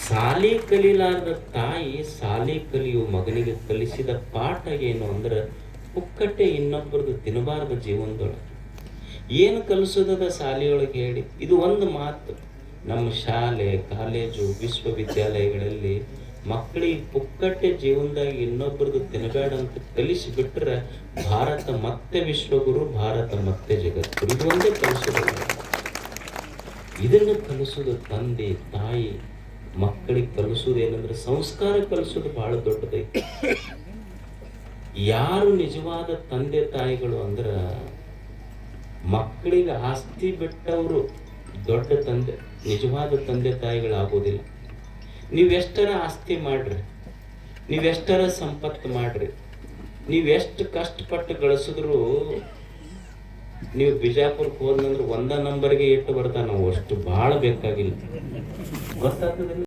ಸಾಲಿ ಕಲಿಲಾರ್ದ ತಾಯಿ ಸಾಲಿ ಕಲಿಯು ಮಗನಿಗೆ ಕಲಿಸಿದ ಪಾಠ ಏನು ಅಂದ್ರೆ ಪುಕ್ಕಟ್ಟೆ ಇನ್ನೊಬ್ಬರದು ತಿನ್ನಬಾರ್ದ ಜೀವನದೊಳಗೆ. ಏನು ಕಲಿಸೋದದ ಸಾಲಿಯೊಳಗೆ ಹೇಳಿ? ಇದು ಒಂದು ಮಾತು. ನಮ್ಮ ಶಾಲೆ, ಕಾಲೇಜು, ವಿಶ್ವವಿದ್ಯಾಲಯಗಳಲ್ಲಿ ಮಕ್ಕಳಿಗೆ ಪುಕ್ಕಟ್ಟೆ ಜೀವನದಾಗ ಇನ್ನೊಬ್ಬರದು ತಿನ್ನಬೇಡ ಅಂತ ಕಲಿಸಿಬಿಟ್ರೆ ಭಾರತ ಮತ್ತೆ ವಿಶ್ವಗುರು, ಭಾರತ ಮತ್ತೆ ಜಗತ್ತು. ಇದು ಒಂದೇ ಕಲಿಸೋದಿಲ್ಲ. ಇದನ್ನು ಕಲಿಸೋದು ತಂದೆ ತಾಯಿ ಮಕ್ಕಳಿಗೆ ಕಲಿಸೋದು ಏನಂದ್ರೆ ಸಂಸ್ಕಾರ ಕಲಿಸೋದು ಬಹಳ ದೊಡ್ಡದೈತಿ. ಯಾರು ನಿಜವಾದ ತಂದೆ ತಾಯಿಗಳು ಅಂದ್ರ ಮಕ್ಕಳಿಗೆ ಆಸ್ತಿ ಬಿಟ್ಟವರು ದೊಡ್ಡ ತಂದೆ, ನಿಜವಾದ ತಂದೆ ತಾಯಿಗಳಾಗೋದಿಲ್ಲ. ನೀವೆಷ್ಟರ ಆಸ್ತಿ ಮಾಡ್ರಿ, ನೀವೆಷ್ಟರ ಸಂಪತ್ತು ಮಾಡ್ರಿ, ನೀವೆಷ್ಟು ಕಷ್ಟಪಟ್ಟು ಗಳಿಸಿದ್ರು, ನೀವು ಬಿಜಾಪುರಕ್ಕೆ ಹೋದ್ನಂದ್ರೆ 1 ನಂಬರ್ಗೆ ಇಟ್ಟು ಬರ್ತಾನ, ನಾವು ಅಷ್ಟು ಭಾಳ ಬೇಕಾಗಿಲ್ಲ. ಗೊತ್ತಾಗ್ತದೆ.